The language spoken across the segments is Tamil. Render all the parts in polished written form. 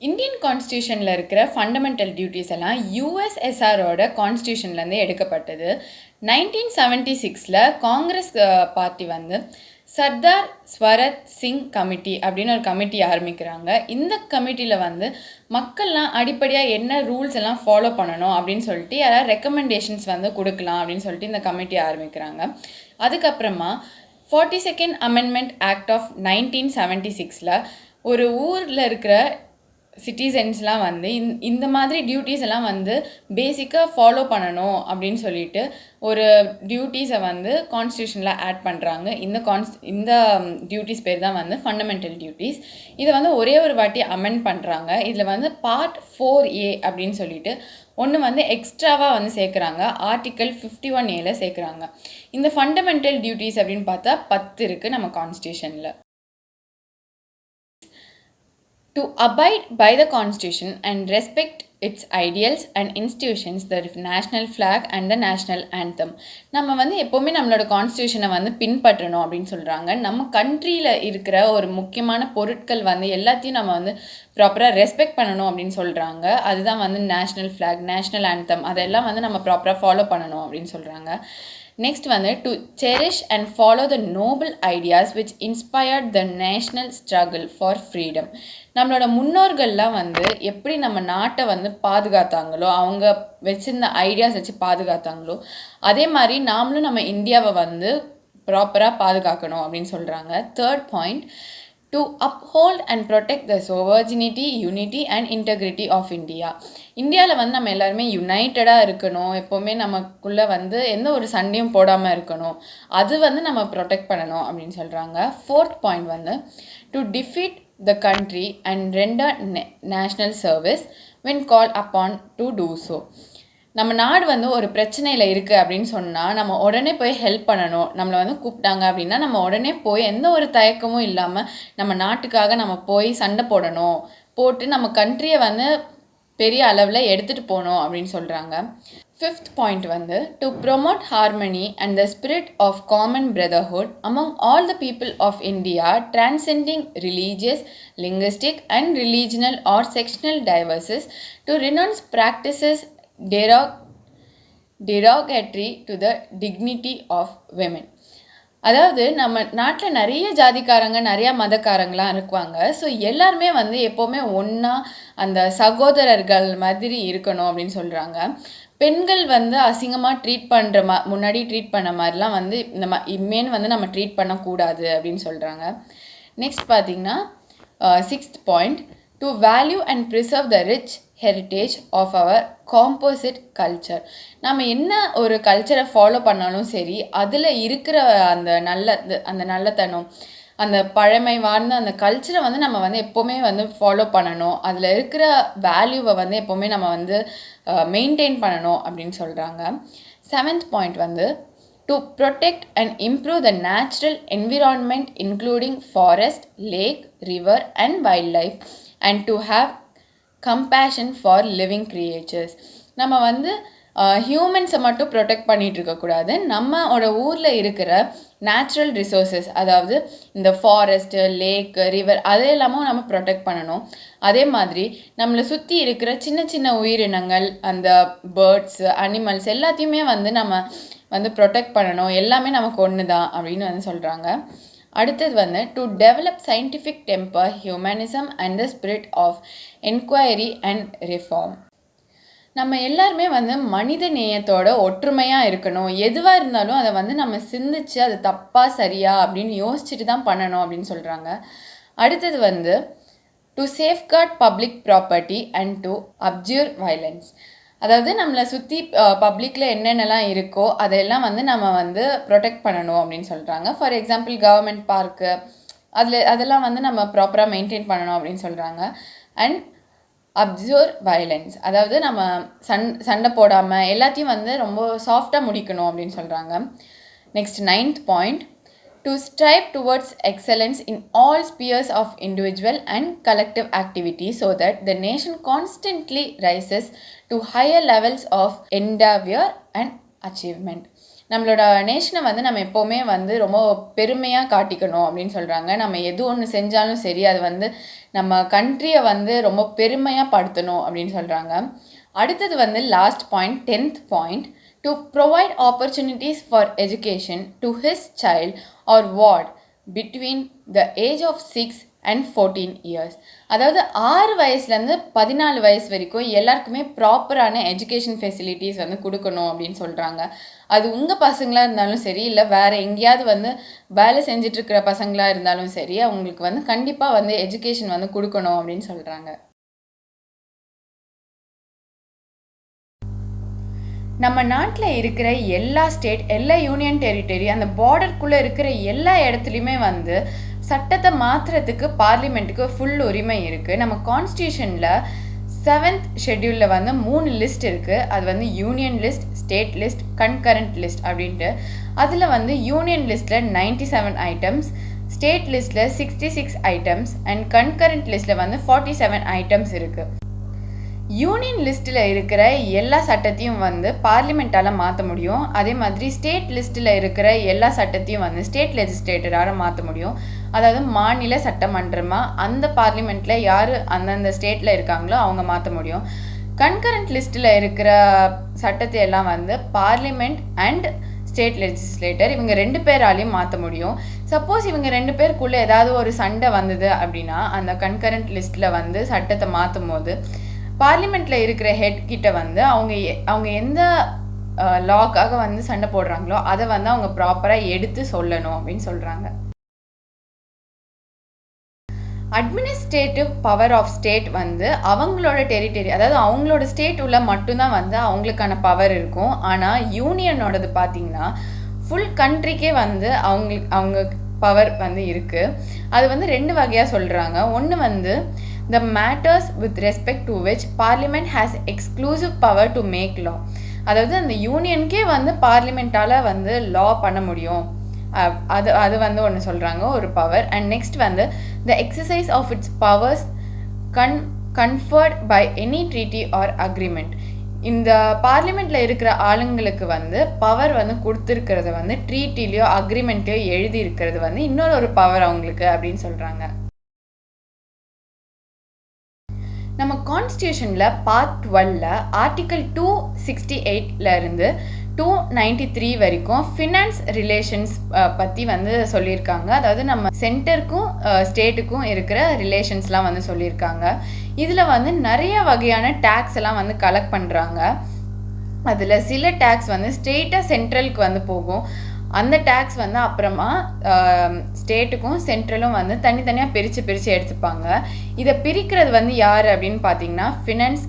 இந்தியன் கான்ஸ்டியூஷனில் இருக்கிற ஃபண்டமெண்டல் டியூட்டிஸ் எல்லாம் யூஎஸ்எஸ்ஆரோட கான்ஸ்டியூஷன்லேருந்து எடுக்கப்பட்டது. 1976 காங்கிரஸ் பார்ட்டி வந்து சர்தார் ஸ்வரத் சிங் கமிட்டி அப்படின்னு ஒரு கமிட்டி ஆரம்பிக்கிறாங்க. இந்த கமிட்டியில் வந்து மக்கள்லாம் அடிப்படையாக என்ன ரூல்ஸ் எல்லாம் ஃபாலோ பண்ணணும் அப்படின்னு சொல்லிட்டு யாராவது ரெக்கமெண்டேஷன்ஸ் வந்து கொடுக்கலாம் அப்படின்னு சொல்லிட்டு இந்த கமிட்டி ஆரம்பிக்கிறாங்க. அதுக்கப்புறமா 42nd அமெண்ட்மெண்ட் ஆக்ட் ஆஃப் 1976 ஒரு ஊரில் இருக்கிற சிட்டிசன்ஸ்லாம் வந்து இந்த மாதிரி டியூட்டிஸ் எல்லாம் வந்து பேசிக்காக ஃபாலோ பண்ணணும் அப்படின்னு சொல்லிட்டு ஒரு டியூட்டிஸை வந்து கான்ஸ்டியூஷனில் ஆட் பண்ணுறாங்க. இந்த டியூட்டிஸ் பேர் தான் வந்து ஃபண்டமெண்டல் டியூட்டிஸ். இதை வந்து ஒரே ஒரு வாட்டி அமெண்ட் பண்ணுறாங்க. இதில் வந்து பார்ட் 4A அப்படின்னு சொல்லிட்டு ஒன்று வந்து எக்ஸ்ட்ராவாக வந்து சேர்க்குறாங்க. Article 51A சேர்க்குறாங்க. இந்த ஃபண்டமெண்டல் டியூட்டிஸ் அப்படின்னு பார்த்தா 10 இருக்குது நம்ம கான்ஸ்டியூஷனில். To abide by the Constitution and respect its ideals and institutions, the national flag and the national anthem. நம்ம வந்து எப்போவுமே நம்மளோட கான்ஸ்டியூஷனை வந்து பின்பற்றணும் அப்படின்னு சொல்கிறாங்க. நம்ம கண்ட்ரியில் இருக்கிற ஒரு முக்கியமான பொருட்கள் வந்து எல்லாத்தையும் நம்ம வந்து ப்ராப்பராக ரெஸ்பெக்ட் பண்ணணும் அப்படின்னு சொல்கிறாங்க. அதுதான் வந்து நேஷ்னல் ஃப்ளாக், நேஷ்னல் ஆந்தம், அதெல்லாம் வந்து நம்ம ப்ராப்பராக ஃபாலோ பண்ணணும் அப்படின்னு சொல்கிறாங்க. நெக்ஸ்ட் வந்து to cherish and follow the Nobel ideas which inspired the national struggle for freedom. நம்மளோட முன்னோர்கள்லாம் வந்து எப்படி நம்ம நாட்டை வந்து பாதுகாத்தாங்களோ, அவங்க வச்சிருந்த ஐடியாஸ் வச்சு பாதுகாத்தாங்களோ, அதே மாதிரி நாமளும் நம்ம இந்தியாவை வந்து ப்ராப்பராக பாதுகாக்கணும் அப்படின்னு சொல்கிறாங்க. Third point, to uphold and protect the sovereignty, unity and integrity of India. இந்தியாவில் வந்து நம்ம எல்லாருமே யுனைட்டடாக இருக்கணும், எப்போவுமே நமக்குள்ளே வந்து எந்த ஒரு சண்டையும் போடாமல் இருக்கணும், அது வந்து நம்ம ப்ரொடெக்ட் பண்ணணும் அப்படின்னு சொல்கிறாங்க. ஃபோர்த் பாயிண்ட் வந்து to defeat the country and render national service when called upon to do so. நம்ம நாடு வந்து ஒரு பிரச்சனையில் இருக்குது அப்படின்னு சொன்னால் நம்ம உடனே போய் ஹெல்ப் பண்ணணும். நம்மளை வந்து கூப்பிட்டாங்க அப்படின்னா நம்ம உடனே போய் எந்த ஒரு தயக்கமும் இல்லாமல் நம்ம நாட்டுக்காக நம்ம போய் சண்டை போட்டு நம்ம கண்ட்ரியை வந்து பெரிய அளவில் எடுத்துகிட்டு போகணும் அப்படின்னு சொல்கிறாங்க. ஃபிஃப்த் பாயிண்ட் வந்து to promote harmony and the spirit of common brotherhood among all the people of India, transcending religious, linguistic and regional or sectional diversities, to renounce practices derogatory to the dignity of women. அதாவது நம்ம நாட்டில் நிறைய ஜாதிக்காரங்க, நிறையா மதக்காரங்களாம் இருக்குவாங்க. ஸோ எல்லாருமே வந்து எப்போவுமே ஒன்றா அந்த சகோதரர்கள் மாதிரி இருக்கணும் அப்படின்னு சொல்கிறாங்க. பெண்கள் வந்து அசிங்கமாக ட்ரீட் பண்ணுற முன்னாடி ட்ரீட் பண்ண மாதிரிலாம் வந்து இனிமேல் வந்து நம்ம ட்ரீட் பண்ணக்கூடாது அப்படின்னு சொல்கிறாங்க. நெக்ஸ்ட் பார்த்திங்கன்னா sixth point, to value and preserve the rich heritage of our composite culture. நம்ம என்ன ஒரு கல்ச்சரை ஃபாலோ பண்ணாலும் சரி, அதில் இருக்கிற அந்த நல்லத்தனம், அந்த பழமை வாழ்ந்த அந்த கல்ச்சரை வந்து நம்ம வந்து எப்போவுமே வந்து ஃபாலோ பண்ணணும். அதில் இருக்கிற வேல்யூவை வந்து எப்போவுமே நம்ம வந்து மெயின்டைன் பண்ணணும் அப்படின்னு சொல்கிறாங்க. செவன்த் பாயிண்ட் வந்து to protect and improve the natural environment including forest, lake, river and wild life and to have compassion for living creatures. நம்ம வந்து ஹியூமன்ஸை மட்டும் ப்ரொடெக்ட் பண்ணிகிட்டு இருக்கக்கூடாது, நம்மளோட ஊரில் இருக்கிற நேச்சுரல் ரிசோர்ஸஸ், அதாவது இந்த ஃபாரஸ்ட்டு, லேக், ரிவர், அதையெல்லாமும் நம்ம ப்ரொடெக்ட் பண்ணணும். அதே மாதிரி நம்மளை சுற்றி இருக்கிற சின்ன சின்ன உயிரினங்கள், அந்த பேர்ட்ஸு, அனிமல்ஸ் எல்லாத்தையுமே வந்து நம்ம வந்து ப்ரொடெக்ட் பண்ணணும். எல்லாமே நமக்கு ஒன்று தான் அப்படின்னு வந்து சொல்கிறாங்க. அடுத்தது வந்து to develop scientific temper, humanism and the spirit of enquiry and reform. நம்ம எல்லாருமே வந்து மனித நேயத்தோட ஒற்றுமையாக இருக்கணும். எதுவாக இருந்தாலும் அதை வந்து நம்ம சிந்திச்சு அது தப்பாக சரியா அப்படின்னு யோசிச்சுட்டு தான் பண்ணணும் அப்படின்னு சொல்கிறாங்க. அடுத்தது வந்து to safeguard public property and to abjure violence. அதாவது நம்மளை சுற்றி பப்ளிக்கில் என்னென்னலாம் இருக்கோ அதையெல்லாம் வந்து நம்ம வந்து ப்ரொடெக்ட் பண்ணணும் அப்படின்னு சொல்கிறாங்க. ஃபார் எக்ஸாம்பிள் கவர்மெண்ட் பார்க்கு, அதெல்லாம் வந்து நம்ம ப்ராப்பராக மெயின்டைன் பண்ணணும் அப்படின்னு சொல்கிறாங்க. அண்ட் அப்சர்வ் வயலன்ஸ், அதாவது நம்ம சண்டை போடாமல் எல்லாத்தையும் வந்து ரொம்ப சாஃப்டாக முடிக்கணும் அப்படின்னு சொல்கிறாங்க. Next ninth point, to strive towards excellence in all spheres of individual and collective activity so that the nation constantly rises to higher levels of endeavour and achievement. நம்மளோட நேஷனை வந்து நம்ம எப்போவுமே வந்து ரொம்ப பெருமையாக காட்டிக்கணும் அப்படின்னு சொல்கிறாங்க. நம்ம எது ஒன்று செஞ்சாலும் சரி அது வந்து நம்ம கண்ட்ரியை வந்து ரொம்ப பெருமையாக படுத்தணும் அப்படின்னு சொல்கிறாங்க. அடுத்தது வந்து last point 10th point, to provide opportunities for education to his child or ward between the age of 6 and 14 years. அதாவது 6 வயசுலேருந்து 14 வயசு வரைக்கும் எல்லாருக்குமே ப்ராப்பரான எஜுகேஷன் ஃபெசிலிட்டிஸ் வந்து கொடுக்கணும் அப்படின்னு சொல்கிறாங்க. அது உங்கள் பசங்களாக இருந்தாலும் சரி, இல்லை வேறு எங்கேயாவது வந்து வேலை செஞ்சிட்ருக்கிற பசங்களாக இருந்தாலும் சரி, அவங்களுக்கு வந்து கண்டிப்பாக வந்து எஜுகேஷன் வந்து கொடுக்கணும் அப்படின்னு சொல்கிறாங்க. நம்ம நாட்டில் இருக்கிற எல்லா ஸ்டேட், எல்லா யூனியன் டெரிட்டரி, அந்த பார்டருக்குள்ளே இருக்கிற எல்லா இடத்துலையுமே வந்து சட்டத்தை மாற்றுறதுக்கு பார்லிமெண்ட்டுக்கு ஃபுல் உரிமை இருக்குது. நம்ம கான்ஸ்டியூஷனில் 7th ஷெட்யூலில் வந்து 3 லிஸ்ட் இருக்குது. அது வந்து union list, state list, concurrent list அப்படின்ட்டு. அதில் வந்து யூனியன் லிஸ்ட்டில் 97 ஐட்டம்ஸ், ஸ்டேட் லிஸ்ட்டில் 66 ஐட்டம்ஸ் அண்ட் கன்கரண்ட் லிஸ்ட்டில் வந்து 47 ஐட்டம்ஸ் இருக்குது. யூனியன் லிஸ்ட்டில் இருக்கிற எல்லா சட்டத்தையும் வந்து பார்லிமெண்ட்டால் மாற்ற முடியும். அதே மாதிரி ஸ்டேட் லிஸ்ட்டில் இருக்கிற எல்லா சட்டத்தையும் வந்து ஸ்டேட் லெஜிஸ்லேட்டரால் மாற்ற முடியும். அதாவது மாநில சட்டமன்றமாக அந்த பார்லிமெண்ட்டில் யார் அந்தந்த ஸ்டேட்டில் இருக்காங்களோ அவங்க மாற்ற முடியும். கன்கரண்ட் லிஸ்ட்டில் இருக்கிற சட்டத்தை எல்லாம் வந்து பார்லிமெண்ட் அண்ட் ஸ்டேட் லெஜிஸ்லேட்டர் இவங்க 2 பேராலையும் மாற்ற முடியும். சப்போஸ் இவங்க 2 பேருக்குள்ளே ஏதாவது ஒரு சண்டை வந்தது அப்படின்னா அந்த கன்கரண்ட் லிஸ்ட்டில் வந்து சட்டத்தை மாற்றும் போது பார்லிமெண்ட்டில் இருக்கிற ஹெட் கிட்ட வந்து அவங்க எந்த லாக்காக வந்து சண்டை போடுறாங்களோ அதை வந்து அவங்க ப்ராப்பராக எடுத்து சொல்லணும் அப்படின்னு சொல்கிறாங்க. அட்மினிஸ்ட்ரேட்டிவ் பவர் ஆஃப் ஸ்டேட் வந்து அவங்களோட டெரிட்டரி, அதாவது அவங்களோட ஸ்டேட் உள்ள மட்டும்தான் வந்து அவங்களுக்கான பவர் இருக்கும். ஆனால் யூனியனோடது பார்த்திங்கன்னா ஃபுல் கண்ட்ரிக்கே வந்து அவங்க பவர் வந்து இருக்குது. அது வந்து 2 வகையாக சொல்கிறாங்க. ஒன்று வந்து the matters with respect to which parliament has exclusive power to make law. அதாவது அந்த யூனியனுக்கே வந்து பார்லிமெண்ட்டால் வந்து லா பண்ண முடியும். அது வந்து ஒன்று சொல்கிறாங்க, ஒரு பவர். அண்ட் நெக்ஸ்ட் வந்து the exercise of its powers conferred by any treaty or agreement. இந்த பார்லிமெண்ட்டில் இருக்கிற ஆளுங்களுக்கு வந்து பவர் வந்து கொடுத்துருக்கிறது வந்து ட்ரீட்டிலையோ அக்ரிமெண்ட்லையோ எழுதி இருக்கிறது வந்து இன்னொரு பவர் அவங்களுக்கு அப்படின்னு சொல்கிறாங்க. நம்ம கான்ஸ்டியூஷனில் பார்ட் 12ல் ஆர்டிக்கல் 268 இருந்து 293 வரைக்கும் ஃபினான்ஸ் ரிலேஷன்ஸ் பற்றி வந்து சொல்லியிருக்காங்க. அதாவது நம்ம சென்டருக்கும் ஸ்டேட்டுக்கும் இருக்கிற ரிலேஷன்ஸ்லாம் வந்து சொல்லியிருக்காங்க. இதில் வந்து நிறைய வகையான டேக்ஸ் எல்லாம் வந்து கலெக்ட் பண்ணுறாங்க. அதில் சில டேக்ஸ் வந்து ஸ்டேட்டாக சென்ட்ரலுக்கு வந்து போகும். அந்த டேக்ஸ் வந்து அப்புறமா ஸ்டேட்டுக்கும் சென்ட்ரலும் வந்து தனித்தனியாக பிரித்து எடுத்துப்பாங்க. இதை பிரிக்கிறது வந்து யார் அப்படின்னு பார்த்தீங்கன்னா ஃபினான்ஸ்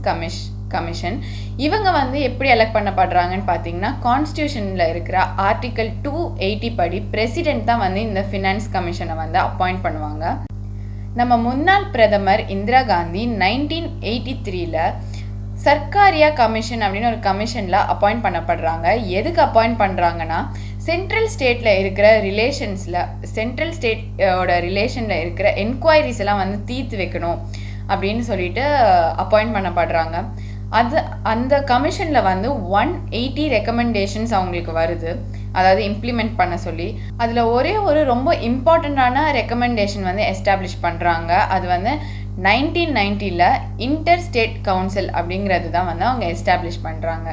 கமிஷன். இவங்க வந்து எப்படி எலெக்ட் பண்ணப்படுறாங்கன்னு பார்த்தீங்கன்னா கான்ஸ்டியூஷனில் இருக்கிற ஆர்டிக்கல் 280 படி பிரசிடென்ட் தான் வந்து இந்த ஃபினான்ஸ் கமிஷனை வந்து அப்பாயிண்ட் பண்ணுவாங்க. நம்ம முன்னாள் பிரதமர் இந்திரா காந்தி 1983ல் சர்க்காரியா கமிஷன் அப்படின்னு ஒரு கமிஷனில் அப்பாயிண்ட் பண்ணப்படுறாங்க. எதுக்கு அப்பாயிண்ட் பண்ணுறாங்கன்னா சென்ட்ரல் ஸ்டேட்டில் இருக்கிற சென்ட்ரல் ஸ்டேட்டோட ரிலேஷனில் இருக்கிற என்கொயரிஸ் எல்லாம் வந்து தீர்த்து வைக்கணும் அப்படின்னு சொல்லிட்டு அப்பாயிண்ட் பண்ணப்படுறாங்க. அந்த கமிஷனில் வந்து 180 ரெக்கமெண்டேஷன்ஸ் அவங்களுக்கு வருது, அதாவது இம்ப்ளிமெண்ட் பண்ண சொல்லி. அதில் ஒரு ரொம்ப இம்பார்ட்டண்ட்டான ரெக்கமெண்டேஷன் வந்து எஸ்டாப்ளிஷ் பண்ணுறாங்க. அது வந்து 1990ல் இன்டர் ஸ்டேட் கவுன்சில் அப்படிங்கிறது தான் வந்து அவங்க எஸ்டாப்ளிஷ் பண்ணுறாங்க.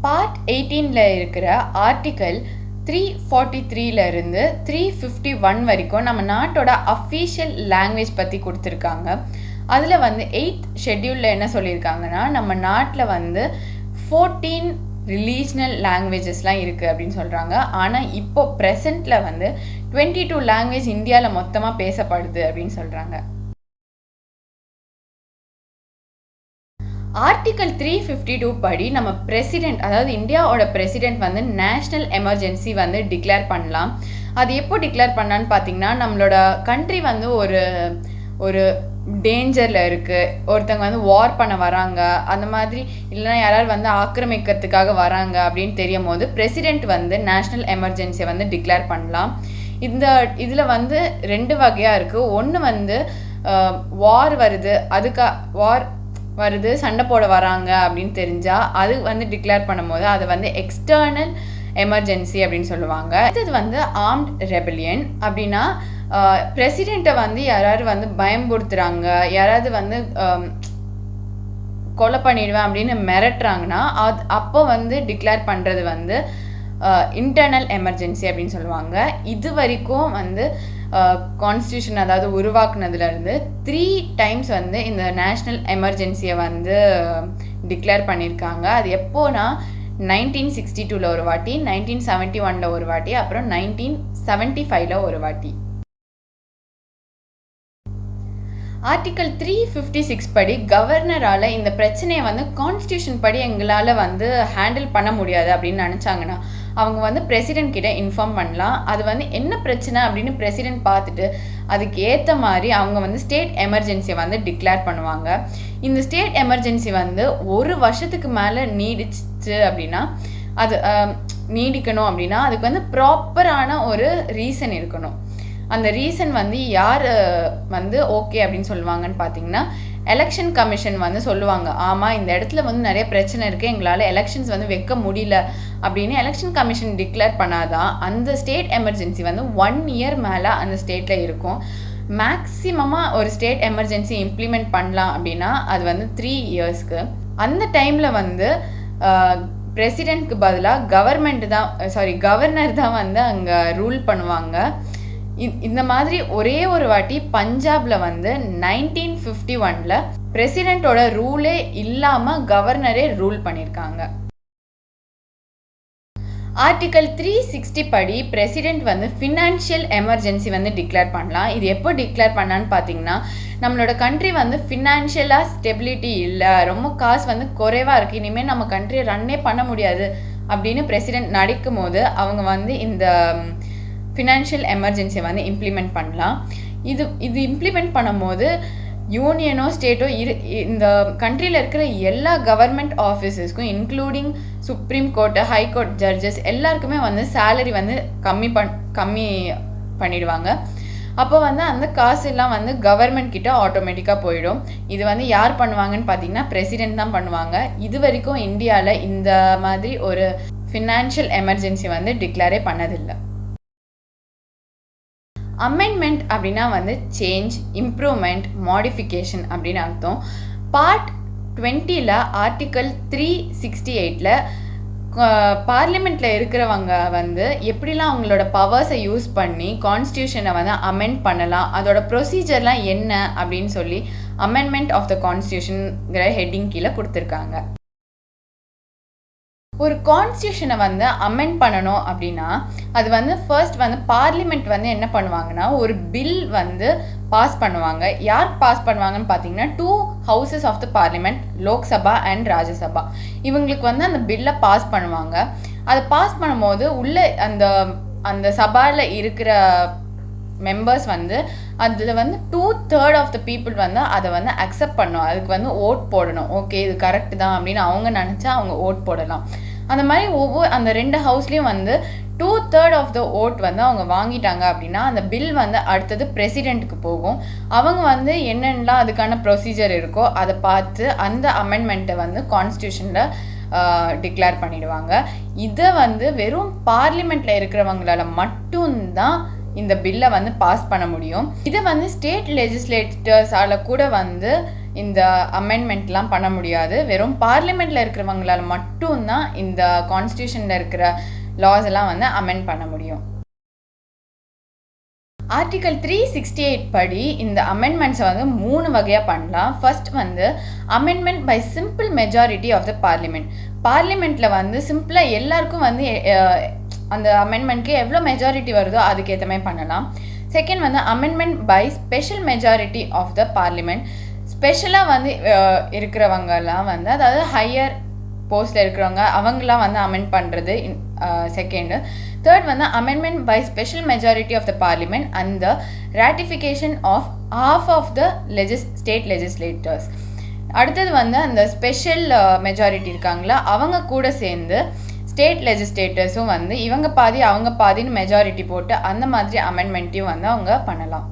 பார்ட் 18ல் இருக்கிற ஆர்டிக்கல் 343 இருந்து 351 வரைக்கும் நம்ம நாட்டோட அஃபீஷியல் லாங்குவேஜ் பற்றி கொடுத்துருக்காங்க. அதில் வந்து 8th ஷெட்யூலில் என்ன சொல்லியிருக்காங்கன்னா நம்ம நாட்டில் வந்து 14 ரிலீஜனல் லாங்குவேஜஸ்லாம் இருக்குது அப்படின்னு சொல்கிறாங்க. ஆனால் இப்போ ப்ரெசண்ட்டில் வந்து 22 லாங்குவேஜ் இந்தியாவில் மொத்தமாக பேசப்படுது அப்படின்னு சொல்கிறாங்க. ஆர்டிக்கல் 352 படி நம்ம பிரசிடென்ட், அதாவது இந்தியாவோட பிரசிடென்ட் வந்து நேஷ்னல் எமர்ஜென்சி வந்து டிக்ளேர் பண்ணலாம். அது எப்போ டிக்ளேர் பண்ணான்னு பார்த்தீங்கன்னா நம்மளோட கண்ட்ரி வந்து ஒரு டேஞ்சரில் இருக்குது, ஒருத்தவங்க வந்து வார் பண்ண வராங்க, அந்த மாதிரி இல்லைனா யாராவது வந்து ஆக்கிரமிக்கிறதுக்காக வராங்க அப்படின்னு தெரியும் போது பிரசிடென்ட் வந்து நேஷ்னல் எமர்ஜென்சியை வந்து டிக்ளேர் பண்ணலாம். இதில் வந்து 2 வகையாக இருக்குது. ஒன்று வந்து வார் வருது, வருது, சண்டை போட வராங்க அப்படின்னு தெரிஞ்சால் அது வந்து டிக்ளேர் பண்ணும்போது அதை வந்து எக்ஸ்டர்னல் எமர்ஜென்சி அப்படின்னு சொல்லுவாங்க. இது வந்து ஆர்ம்ட் ரெபெலியன் அப்படின்னா பிரசிடெண்ட்டை வந்து யாராவது வந்து பயம்படுத்துகிறாங்க, யாராவது வந்து கொலை பண்ணிடுவேன் அப்படின்னு மிரட்டுறாங்கன்னா அப்போ வந்து டிக்ளேர் பண்ணுறது வந்து இன்டர்னல் எமர்ஜென்சி அப்படின்னு சொல்லுவாங்க. இது வரைக்கும் வந்து கான்ஸ்டியூஷன் அதாவது உருவாக்குனதுலேருந்து 3 times வந்து இந்த நேஷ்னல் எமர்ஜென்சியை வந்து டிக்ளேர் பண்ணியிருக்காங்க. அது எப்போனா 1962 ஒரு வாட்டி, 1971 ஒரு வாட்டி, அப்புறம் 1975 ஒரு வாட்டி. ஆர்டிக்கல் 356 படி கவர்னரால் இந்த பிரச்சனையை வந்து கான்ஸ்டியூஷன் படி எங்களால் வந்து ஹேண்டில் பண்ண முடியாது அப்படின்னு நினச்சாங்கன்னா அவங்க வந்து பிரசிடென்ட் கிட்ட இன்ஃபார்ம் பண்ணலாம். அது வந்து என்ன பிரச்சனை அப்படின்னு பிரசிடென்ட் பார்த்துட்டு அதுக்கு ஏற்ற மாதிரி அவங்க வந்து ஸ்டேட் எமர்ஜென்சியை வந்து டிக்ளேர் பண்ணுவாங்க. இந்த ஸ்டேட் எமர்ஜென்சி வந்து 1 வருஷத்துக்கு மேலே நீடிச்சு அப்படின்னா அது நீடிக்கணும் அப்படின்னா அதுக்கு வந்து ப்ராப்பரான ஒரு ரீசன் இருக்கணும். அந்த ரீசன் வந்து யார் வந்து ஓகே அப்படின்னு சொல்லுவாங்கன்னு பார்த்தீங்கன்னா எலெக்ஷன் கமிஷன் வந்து சொல்லுவாங்க, ஆமாம் இந்த இடத்துல வந்து நிறைய பிரச்சனை இருக்குது, எங்களால் எலெக்ஷன்ஸ் வந்து வைக்க முடியல அப்படின்னு எலெக்ஷன் கமிஷன் டிக்ளேர் பண்ணாதான் அந்த ஸ்டேட் எமர்ஜென்சி வந்து 1 year மேலே அந்த ஸ்டேட்டில் இருக்கும். மேக்ஸிமமாக ஒரு ஸ்டேட் எமர்ஜென்சி இம்ப்ளிமெண்ட் பண்ணலாம் அப்படின்னா அது வந்து 3 yearsக்கு. அந்த டைமில் வந்து பிரசிடெண்ட்க்கு பதிலாக கவர்னர் தான் வந்து அங்கே ரூல் பண்ணுவாங்க. இந்த மாதிரி ஒரே ஒரு வாட்டி பஞ்சாப்ல வந்து 1951 பிரசிடென்ட்டோட ரூலே இல்லாமல் கவர்னரே ரூல் பண்ணியிருக்காங்க. ஆர்டிக்கல் 360 படி பிரசிடெண்ட் வந்து ஃபினான்ஷியல் எமர்ஜென்சி வந்து டிக்ளேர் பண்ணலாம். இது எப்போ டிக்ளேர் பண்ணான்னு பார்த்தீங்கன்னா நம்மளோட கண்ட்ரி வந்து ஃபினான்ஷியலாக ஸ்டெபிலிட்டி இல்லை, ரொம்ப காசு வந்து குறைவாக இருக்குது, இனிமேல் நம்ம கண்ட்ரியை ரன்னே பண்ண முடியாது அப்படின்னு பிரசிடெண்ட் நடிக்கும் போது அவங்க வந்து இந்த ஃபினான்ஷியல் எமர்ஜென்சியை வந்து இம்ப்ளிமெண்ட் பண்ணலாம். இது இம்ப்ளிமெண்ட் பண்ணும்போது யூனியனோ ஸ்டேட்டோ இந்த கண்ட்ரியில் இருக்கிற எல்லா கவர்மெண்ட் ஆஃபீஸஸ்க்கும் including supreme court, high court judges எல்லாருக்குமே வந்து சேலரி வந்து கம்மி பண்ணிடுவாங்க. அப்போ வந்து அந்த காசெல்லாம் வந்து கவர்மெண்ட் கிட்ட ஆட்டோமேட்டிக்காக போயிடும். இது வந்து யார் பண்ணுவாங்கன்னு பார்த்தீங்கன்னா பிரசிடெண்ட் தான் பண்ணுவாங்க. இது வரைக்கும் இந்தியாவில் இந்த மாதிரி ஒரு ஃபினான்ஷியல் எமர்ஜென்சி வந்து டிக்ளேரே பண்ணதில்லை. அமெண்ட்மெண்ட் அப்படின்னா வந்து சேஞ்ச், இம்ப்ரூவ்மெண்ட், மாடிஃபிகேஷன் அப்படின்னு அர்த்தம். பார்ட் 20 ஆர்டிக்கல் 368 பார்லிமெண்ட்டில் இருக்கிறவங்க வந்து எப்படிலாம் அவங்களோட பவர்ஸை யூஸ் பண்ணி கான்ஸ்டியூஷனை வந்து அமெண்ட் பண்ணலாம், அதோட ப்ரொசீஜர்லாம் என்ன அப்படின்னு சொல்லி அமெண்ட்மெண்ட் ஆஃப் த கான்ஸ்டியூஷனுங்கிற ஹெட்டிங் கீழே கொடுத்துருக்காங்க. ஒரு கான்ஸ்டியூஷனை வந்து அமெண்ட் பண்ணணும் அப்படின்னா அது வந்து ஃபர்ஸ்ட் வந்து பார்லிமெண்ட் வந்து என்ன பண்ணுவாங்கன்னா ஒரு பில் வந்து பாஸ் பண்ணுவாங்க. யார் பாஸ் பண்ணுவாங்கன்னு பார்த்தீங்கன்னா 2 houses of the parliament, Lok Sabha and Rajya Sabha. இவங்களுக்கு வந்து அந்த பில்லை பாஸ் பண்ணுவாங்க. அதை பாஸ் பண்ணும்போது உள்ள அந்த சபாவில் இருக்கிற மெம்பர்ஸ் வந்து அதில் வந்து 2/3 ஆஃப் த பீப்புள் வந்து அதை வந்து அக்செப்ட் பண்ணணும், அதுக்கு வந்து ஓட் போடணும். ஓகே இது கரெக்டு தான் அப்படின்னு அவங்க நினச்சா அவங்க ஓட் போடலாம். அந்த மாதிரி அந்த 2 ஹவுஸ்லேயும் வந்து 2/3 ஆஃப் த ஓட் வந்து அவங்க வாங்கிட்டாங்க அப்படின்னா அந்த பில் வந்து அடுத்தது பிரசிடெண்ட்டுக்கு போகும். அவங்க வந்து என்னென்னலாம் அதுக்கான ப்ரொசீஜர் இருக்கோ அதை பார்த்து அந்த அமெண்ட்மெண்ட்டை வந்து கான்ஸ்டியூஷனில் டிக்ளேர் பண்ணிடுவாங்க. இதை வந்து வெறும் பார்லிமெண்ட்டில் இருக்கிறவங்களால மட்டும்தான் இந்த பில்லை வந்து பாஸ் பண்ண முடியும். இதை வந்து ஸ்டேட் லெஜிஸ்லேட்டர்ஸால் கூட வந்து இந்த அமெண்ட்மெண்ட்லாம் பண்ண முடியாது. வெறும் பார்லிமெண்ட்டில் இருக்கிறவங்களால மட்டும்தான் இந்த கான்ஸ்டியூஷனில் இருக்கிற லாஸ் எல்லாம் வந்து அமெண்ட் பண்ண முடியும். ஆர்டிக்கல் 368 படி இந்த அமெண்ட்மெண்ட்ஸை வந்து 3 வகையாக பண்ணலாம். ஃபர்ஸ்ட் வந்து amendment by simple majority of the parliament. பார்லிமெண்ட்டில் வந்து சிம்பிளாக எல்லாருக்கும் வந்து அந்த அமெண்ட்மெண்ட்க்கு எவ்வளோ மெஜாரிட்டி வருதோ அதுக்கு ஏற்ற மாதிரி பண்ணலாம். செகண்ட் வந்து amendment by special majority of the parliament. ஸ்பெஷலாக வந்து இருக்கிறவங்கலாம் வந்து அதாவது ஹையர் போஸ்ட்டில் இருக்கிறவங்க அவங்களாம் வந்து அமெண்ட் பண்ணுறது செகண்டு. தேர்ட் வந்து amendment by special majority of the parliament and the ratification of half of the state legislators. அடுத்தது வந்து அந்த ஸ்பெஷல் மெஜாரிட்டி இருக்காங்களா அவங்க கூட சேர்ந்து ஸ்டேட் லெஜிஸ்லேட்டர்ஸும் வந்து இவங்க பாதி அவங்க பாதின்னு மெஜாரிட்டி போட்டு அந்த மாதிரி அமெண்ட்மெண்ட்டையும் வந்து அவங்க பண்ணலாம்.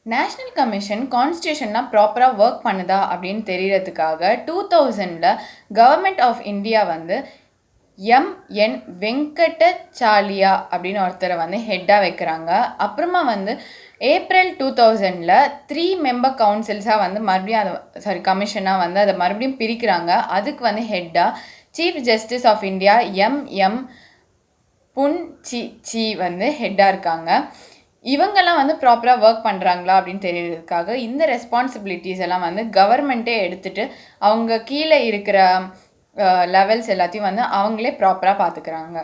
நேஷ்னல் கமிஷன் கான்ஸ்டியூஷன்லாம் ப்ராப்பராக ஒர்க் பண்ணுதா அப்படின்னு தெரியறதுக்காக 2000 கவர்மெண்ட் ஆஃப் இந்தியா வந்து எம்என் வெங்கடசாலியா அப்படின்னு ஒருத்தரை வந்து ஹெட்டாக வைக்கிறாங்க. அப்புறமா வந்து ஏப்ரல் 2000 3 மெம்பர் கவுன்சில்ஸாக வந்து மறுபடியும் கமிஷனாக வந்து அதை மறுபடியும் பிரிக்கிறாங்க. அதுக்கு வந்து ஹெட்டாக சீஃப் ஜஸ்டிஸ் ஆஃப் இந்தியா எம் புன்சிச்சி வந்து ஹெட்டாக இருக்காங்க. இவங்கெல்லாம் வந்து ப்ராப்பராக ஒர்க் பண்ணுறாங்களா அப்படின்னு தெரியறதுக்காக இந்த ரெஸ்பான்சிபிலிட்டிஸ் எல்லாம் வந்து கவர்மெண்ட்டே எடுத்துகிட்டு அவங்க கீழே இருக்கிற லெவல்ஸ் எல்லாத்தையும் வந்து அவங்களே ப்ராப்பராக பார்த்துக்கிறாங்க.